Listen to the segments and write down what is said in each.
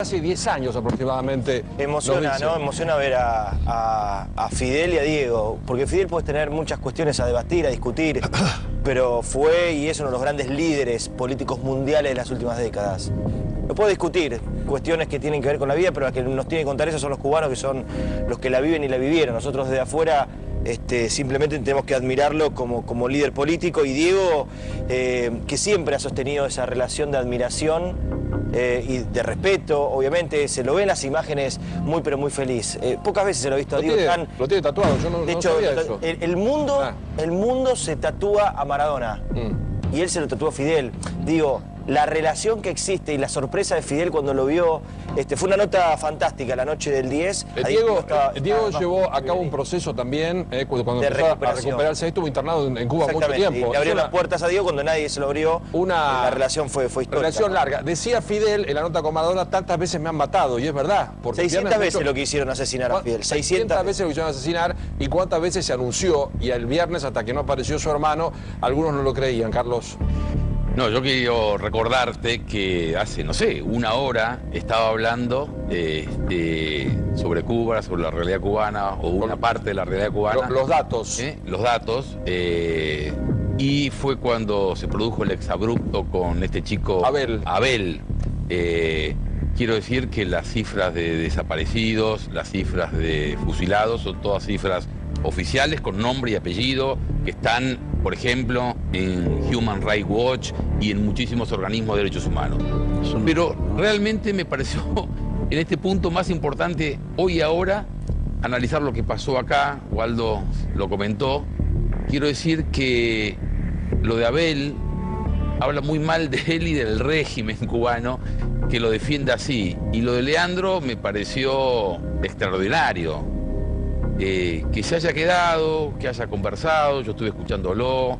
Hace 10 años aproximadamente. Emociona, ¿no? Emociona ver a Fidel y a Diego, porque Fidel puede tener muchas cuestiones a debatir, a discutir, pero fue y es uno de los grandes líderes políticos mundiales de las últimas décadas. Lo puedo discutir, cuestiones que tienen que ver con la vida, pero las que nos tienen que contar eso son los cubanos, que son los que la viven y la vivieron. Nosotros desde afuera simplemente tenemos que admirarlo como líder político, y Diego, que siempre ha sostenido esa relación de admiración y de respeto, obviamente, se lo ve en las imágenes muy pero muy feliz. Pocas veces se lo he visto a Diego tan... Lo tiene tatuado, yo no, de hecho, no sabía eso. El mundo se tatúa a Maradona, y él se lo tatuó a Fidel. Digo, la relación que existe y la sorpresa de Fidel cuando lo vio, fue una nota fantástica la noche del 10. Diego llevó a cabo un proceso también, cuando empezó a recuperarse, estuvo internado en Cuba mucho tiempo. Le abrió las puertas a Diego cuando nadie se lo abrió. La relación fue histórica. Relación larga. Decía Fidel en la nota con Maradona, tantas veces me han matado, y es verdad. 600 veces lo quisieron asesinar a Fidel. 600 veces lo quisieron asesinar, y cuántas veces se anunció, y el viernes, hasta que no apareció su hermano, algunos no lo creían, Carlos. No, yo quiero recordarte que hace, no sé, una hora estaba hablando sobre Cuba, sobre la realidad cubana, o una parte de la realidad cubana. Los datos. Los datos. Y fue cuando se produjo el exabrupto con este chico Abel. Quiero decir que las cifras de desaparecidos, las cifras de fusilados, son todas cifras oficiales con nombre y apellido, que están, por ejemplo, en Human Rights Watch y en muchísimos organismos de derechos humanos. Pero realmente me pareció en este punto más importante hoy y ahora analizar lo que pasó acá. Waldo lo comentó. Quiero decir que lo de Abel habla muy mal de él y del régimen cubano, que lo defiende así. Y lo de Leandro me pareció extraordinario. Que se haya quedado, que haya conversado, yo estuve escuchándolo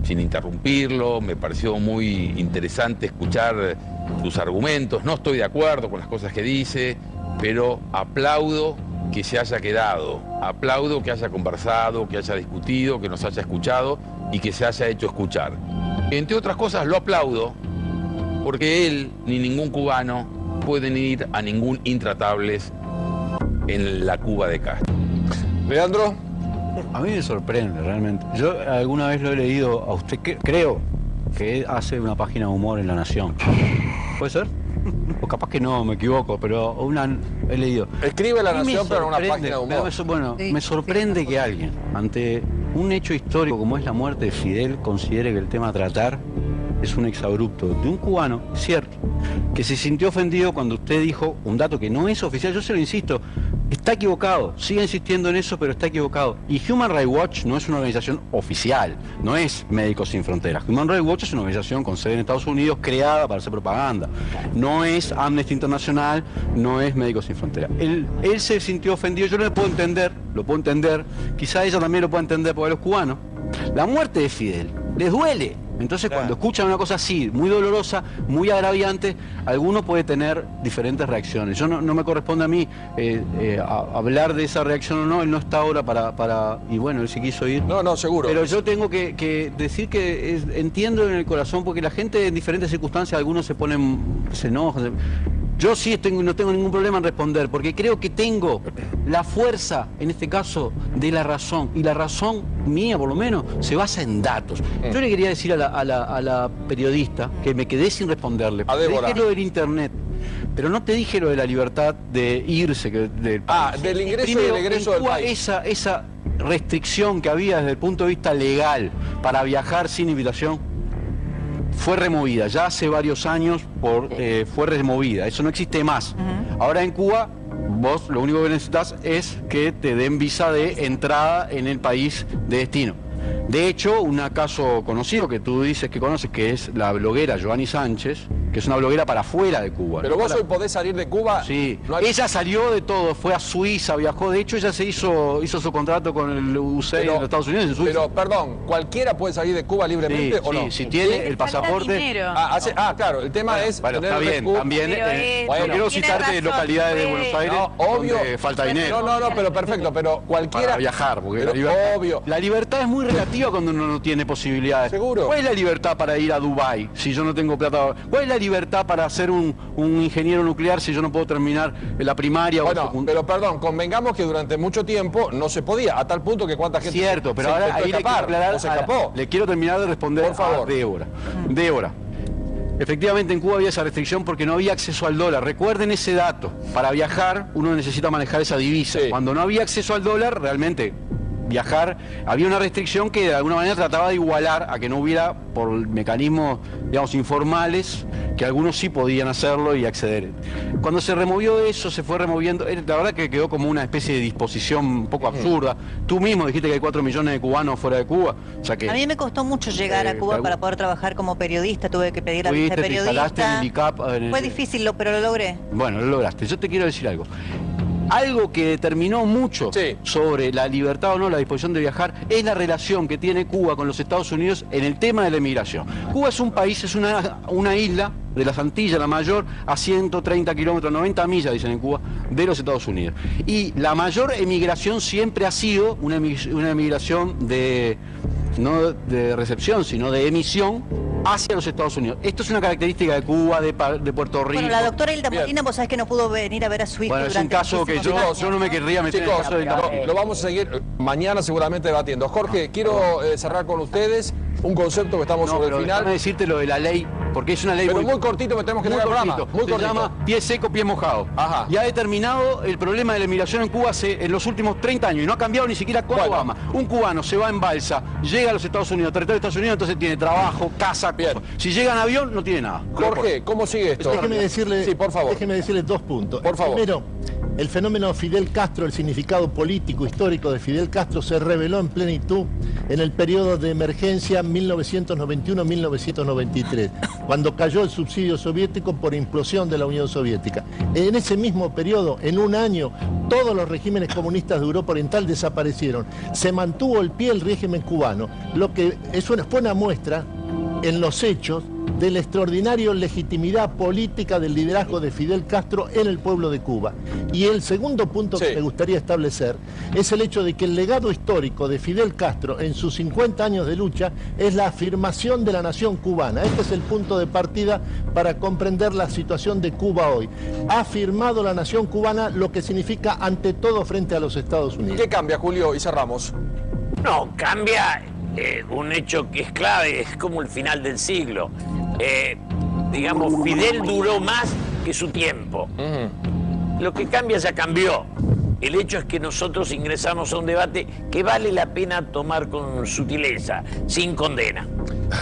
sin interrumpirlo, me pareció muy interesante escuchar sus argumentos. No estoy de acuerdo con las cosas que dice, pero aplaudo que se haya quedado, aplaudo que haya conversado, que haya discutido, que nos haya escuchado y que se haya hecho escuchar. Entre otras cosas lo aplaudo porque él ni ningún cubano pueden ir a ningún Intratables en la Cuba de Castro. Leandro. A mí me sorprende realmente. Yo alguna vez lo he leído a usted, creo que hace una página de humor en La Nación. ¿Puede ser? O capaz que no, me equivoco, pero he leído. Escribe La Nación, pero en una página de humor. Me sorprende que alguien, ante un hecho histórico como es la muerte de Fidel, considere que el tema a tratar es un exabrupto de un cubano, cierto, que se sintió ofendido cuando usted dijo un dato que no es oficial. Yo se lo insisto, está equivocado, sigue insistiendo en eso, pero está equivocado. Y Human Rights Watch no es una organización oficial, no es Médicos Sin Fronteras. Human Rights Watch es una organización con sede en Estados Unidos, creada para hacer propaganda. No es Amnesty International, no es Médicos Sin Fronteras. Él se sintió ofendido, yo no lo puedo entender, quizá ella también lo pueda entender, porque a los cubanos la muerte de Fidel les duele. Entonces, cuando escuchan una cosa así, muy dolorosa, muy agraviante, alguno puede tener diferentes reacciones. Yo no me corresponde a mí hablar de esa reacción o no. Él no está ahora para y bueno, él sí quiso ir. No, seguro. Pero yo tengo que decir que entiendo en el corazón, porque la gente en diferentes circunstancias, algunos se enojan. Yo sí no tengo ningún problema en responder, porque creo que tengo la fuerza, en este caso, de la razón. Y la razón mía, por lo menos, se basa en datos. Yo le quería decir a la periodista que me quedé sin responderle. Dije lo del internet, pero no te dije lo de la libertad de irse del país. Del ingreso y del egreso del país. Esa restricción que había desde el punto de vista legal para viajar sin invitación fue removida, ya hace varios años fue removida, eso no existe más. Ahora en Cuba, vos lo único que necesitas es que te den visa de entrada en el país de destino. De hecho, un caso conocido que tú dices que conoces, que es la bloguera Joanny Sánchez, que es una bloguera para afuera de Cuba. Pero vos hoy podés salir de Cuba. Sí, ella salió de todo, fue a Suiza, viajó, de hecho ella hizo su contrato con el USAID en los Estados Unidos, en Suiza. Pero, perdón, ¿cualquiera puede salir de Cuba libremente o no? Si tiene el pasaporte. Claro, el tema es... Bueno, está bien, también, no quiero citarte localidades de Buenos Aires donde falta dinero. No, pero perfecto, pero cualquiera... Para viajar, porque la libertad es muy relativa cuando uno no tiene posibilidades. ¿Seguro? ¿Cuál es la libertad para ir a Dubái si yo no tengo plata? ¿Cuál es la libertad para ser un ingeniero nuclear si yo no puedo terminar la primaria bueno, o secundaria? Pero perdón, convengamos que durante mucho tiempo no se podía, a tal punto que cuánta gente Cierto, pero ahora ahí le quiero terminar de responder por favor. a Débora. Efectivamente en Cuba había esa restricción porque no había acceso al dólar. Recuerden ese dato. Para viajar uno necesita manejar esa divisa. Sí. Cuando no había acceso al dólar, realmente viajar, había una restricción que de alguna manera trataba de igualar a que no hubiera, por mecanismos, digamos, informales, que algunos sí podían hacerlo y acceder. Cuando se removió eso, se fue removiendo, la verdad que quedó como una especie de disposición un poco absurda. Tú mismo dijiste que hay 4 millones de cubanos fuera de Cuba. O sea que, a mí me costó mucho llegar a Cuba para poder trabajar como periodista, tuve que pedir la visa de periodista. Fue difícil, pero lo logré. Bueno, lo lograste. Yo te quiero decir algo. Algo que determinó mucho sobre la libertad o no, la disposición de viajar, es la relación que tiene Cuba con los Estados Unidos en el tema de la emigración. Cuba es un país, es una isla de las Antillas, la mayor, a 130 kilómetros, 90 millas, dicen en Cuba, de los Estados Unidos. Y la mayor emigración siempre ha sido una emigración no de recepción, sino de emisión hacia los Estados Unidos. Esto es una característica de Cuba, de Puerto Rico. Bueno, la doctora Hilda Molina, vos sabés que no pudo venir a ver a su hijo durante es un caso que yo no me querría meter en el caso de lo vamos a seguir mañana seguramente debatiendo. Jorge, quiero cerrar con ustedes un concepto que estamos sobre el final. Déjame decirte lo de la ley, porque es una ley muy cortito, que tenemos que tener el programa. Muy cortito. Se llama pie seco, pie mojado. Ajá. Y ha determinado el problema de la emigración en Cuba en los últimos 30 años y no ha cambiado ni siquiera con Obama. Un cubano se va en balsa, llega a los Estados Unidos, territorio de Estados Unidos, entonces tiene trabajo, casa. Bien. Si llega en avión, no tiene nada. Jorge, ¿cómo sigue esto? Déjeme decirle, sí, por favor. Déjeme decirle 2 puntos. Por favor. Primero, el fenómeno Fidel Castro, el significado político histórico de Fidel Castro se reveló en plenitud en el periodo de emergencia 1991-1993, cuando cayó el subsidio soviético por implosión de la Unión Soviética. En ese mismo periodo, en un año, todos los regímenes comunistas de Europa Oriental desaparecieron. Se mantuvo el pie el régimen cubano, lo que fue una muestra en los hechos de la extraordinaria legitimidad política del liderazgo de Fidel Castro en el pueblo de Cuba. Y el segundo punto que me gustaría establecer es el hecho de que el legado histórico de Fidel Castro en sus 50 años de lucha es la afirmación de la nación cubana. Este es el punto de partida para comprender la situación de Cuba hoy. Ha afirmado la nación cubana lo que significa ante todo frente a los Estados Unidos. ¿Qué cambia, Julio? Y cerramos. No, cambia un hecho que es clave, es como el final del siglo. Digamos, Fidel duró más que su tiempo. Lo que cambia ya cambió. El hecho es que nosotros ingresamos a un debate que vale la pena tomar con sutileza, sin condena.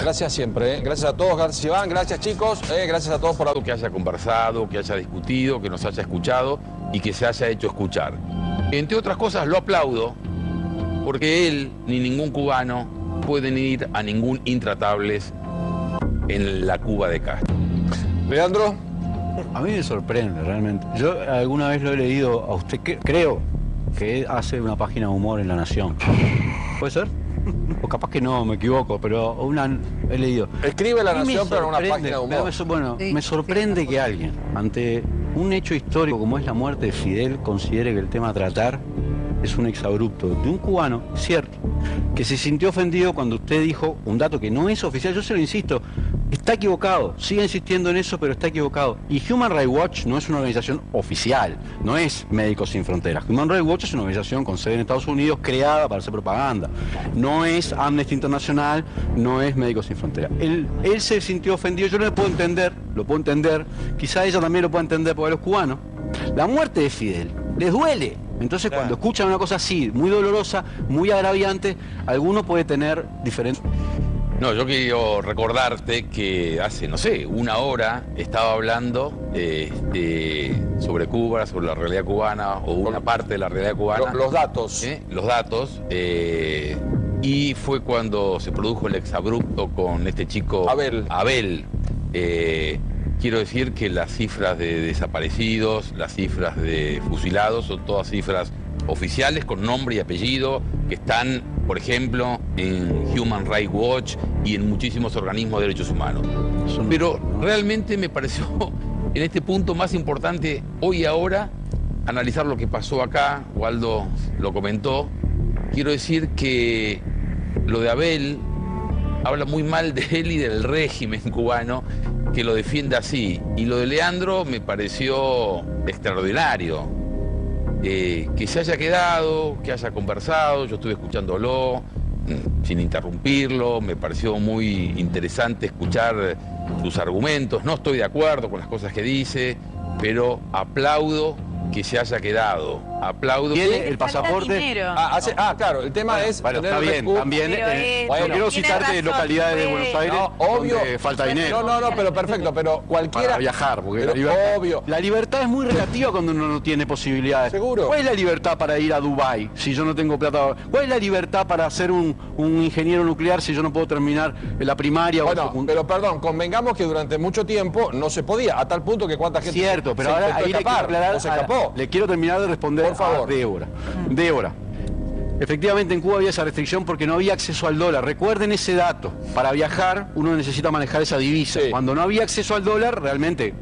Gracias siempre, Gracias a todos, gracias Iván, gracias chicos, gracias a todos por que haya conversado, que haya discutido, que nos haya escuchado y que se haya hecho escuchar. Entre otras cosas lo aplaudo porque él ni ningún cubano pueden ir a ningún Intratables en la Cuba de Castro. Leandro. A mí me sorprende realmente. Yo alguna vez lo he leído a usted, creo que hace una página de humor en La Nación. ¿Puede ser? O capaz que no, me equivoco, pero he leído. Escribe La Nación, pero en una página de humor. Me sorprende que alguien, ante un hecho histórico como es la muerte de Fidel, considere que el tema a tratar es un exabrupto de un cubano, cierto, que se sintió ofendido cuando usted dijo un dato que no es oficial. Yo se lo insisto, está equivocado, sigue insistiendo en eso, pero está equivocado. Y Human Rights Watch no es una organización oficial, no es Médicos Sin Fronteras. Human Rights Watch es una organización con sede en Estados Unidos creada para hacer propaganda. No es Amnesty International, no es Médicos Sin Fronteras. Él se sintió ofendido, yo no lo puedo entender, quizá ella también lo pueda entender porque los cubanos. La muerte de Fidel les duele. Entonces cuando escuchan una cosa así, muy dolorosa, muy agraviante, alguno puede tener diferentes... No, yo quiero recordarte que hace, no sé, una hora estaba hablando sobre Cuba, sobre la realidad cubana, o una parte de la realidad cubana. Los datos. Los datos. Y fue cuando se produjo el exabrupto con este chico... Abel. Quiero decir que las cifras de desaparecidos, las cifras de fusilados, son todas cifras oficiales con nombre y apellido, que están, por ejemplo, en Human Rights Watch y en muchísimos organismos de derechos humanos. Pero realmente me pareció, en este punto más importante, hoy y ahora, analizar lo que pasó acá. Waldo lo comentó. Quiero decir que lo de Abel habla muy mal de él y del régimen cubano, que lo defienda así. Y lo de Leandro me pareció extraordinario. Que se haya quedado, que haya conversado, yo estuve escuchándolo sin interrumpirlo, me pareció muy interesante escuchar sus argumentos, no estoy de acuerdo con las cosas que dice, pero aplaudo que se haya quedado. Aplaudo. ¿Tiene el pasaporte? Claro, el tema es... Bueno, está bien, también... no quiero citarte de localidades de Buenos Aires obvio, donde falta dinero. No, pero perfecto, pero cualquiera... Para viajar, porque la libertad es muy relativa cuando uno no tiene posibilidades. Seguro. ¿Cuál es la libertad para ir a Dubái si yo no tengo plata? ¿Cuál es la libertad para ser un ingeniero nuclear si yo no puedo terminar la primaria? Pero perdón, convengamos que durante mucho tiempo no se podía, a tal punto que cuánta gente... Cierto, pero ahora ahí le quiero terminar de responder. Por favor. Débora. Efectivamente en Cuba había esa restricción porque no había acceso al dólar. Recuerden ese dato. Para viajar uno necesita manejar esa divisa. Sí. Cuando no había acceso al dólar, realmente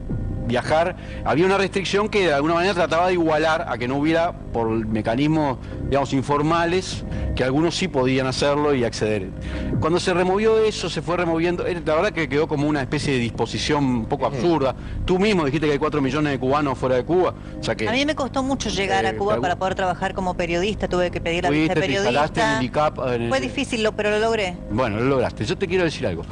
viajar, había una restricción que de alguna manera trataba de igualar a que no hubiera, por mecanismos, digamos, informales, que algunos sí podían hacerlo y acceder. Cuando se removió eso, se fue removiendo, la verdad que quedó como una especie de disposición un poco absurda. Tú mismo dijiste que hay 4 millones de cubanos fuera de Cuba. O sea que, a mí me costó mucho llegar a Cuba para poder trabajar como periodista, tuve que pedir la visa de periodista. En el ICAP, fue difícil, pero lo logré. Bueno, lo lograste. Yo te quiero decir algo.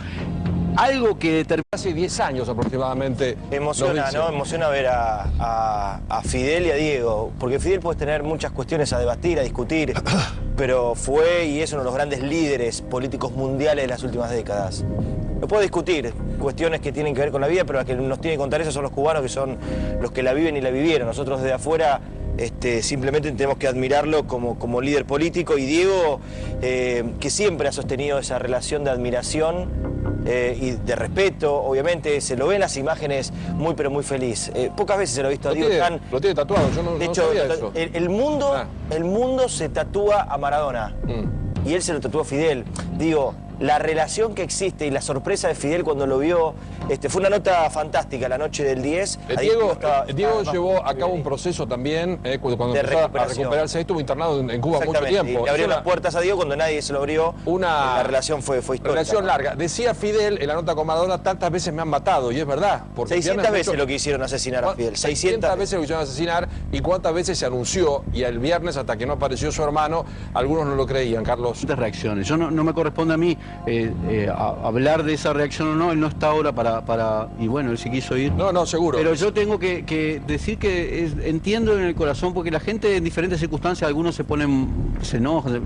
Algo que hace 10 años aproximadamente. Emociona, ¿no? Emociona ver a Fidel y a Diego, porque Fidel puede tener muchas cuestiones a debatir, a discutir, pero fue y es uno de los grandes líderes políticos mundiales de las últimas décadas. Lo puedo discutir, cuestiones que tienen que ver con la vida, pero las que nos tienen que contar eso son los cubanos, que son los que la viven y la vivieron. Nosotros desde afuera simplemente tenemos que admirarlo como líder político, y Diego, que siempre ha sostenido esa relación de admiración y de respeto, obviamente se lo ven las imágenes muy pero muy feliz. Pocas veces se lo he visto a Diego. Lo tiene tatuado, yo no de hecho, sabía eso. El mundo se tatúa a Maradona y él se lo tatuó a Fidel. Digo, la relación que existe y la sorpresa de Fidel cuando lo vio, fue una nota fantástica la noche del 10. Diego llevó a cabo un proceso también, cuando empezó a recuperarse, estuvo internado en Cuba mucho tiempo. Y le abrió las puertas a Diego cuando nadie se lo abrió. La relación fue histórica. Relación larga. Decía Fidel en la nota con Maradona, tantas veces me han matado, y es verdad. 600 veces lo que hicieron asesinar a Fidel. 600 veces lo quisieron asesinar, y cuántas veces se anunció, y el viernes hasta que no apareció su hermano, algunos no lo creían, Carlos. Muchas reacciones. Yo no me corresponde a mí hablar de esa reacción o no, él no está ahora y bueno, él sí quiso ir. No, seguro. Pero yo tengo que decir que entiendo en el corazón, porque la gente en diferentes circunstancias, algunos se enojan.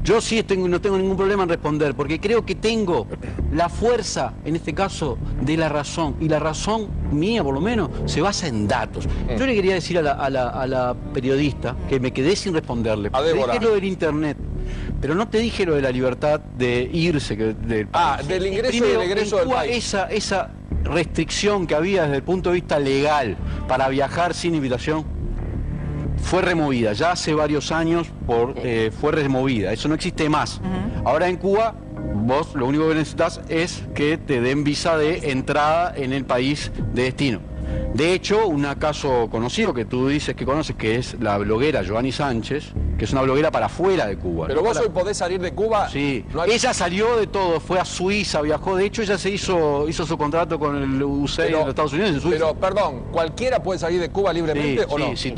Yo sí no tengo ningún problema en responder, porque creo que tengo la fuerza, en este caso, de la razón, y la razón mía, por lo menos, se basa en datos. Yo le quería decir a la periodista, que me quedé sin responderle, dije lo del internet, pero no te dije lo de la libertad de irse del país. Del ingreso y del egreso del país. Esa restricción que había desde el punto de vista legal para viajar sin invitación fue removida, ya hace varios años fue removida, eso no existe más. Ahora en Cuba, vos lo único que necesitas es que te den visa de entrada en el país de destino. De hecho, un caso conocido que tú dices que conoces, que es la bloguera Joanny Sánchez, que es una bloguera para afuera de Cuba. Pero vos hoy podés salir de Cuba. Sí, ella salió de todo, fue a Suiza, viajó, de hecho ella hizo su contrato con el UCI de los Estados Unidos en Suiza. Pero, perdón, ¿cualquiera puede salir de Cuba libremente o no? Sí,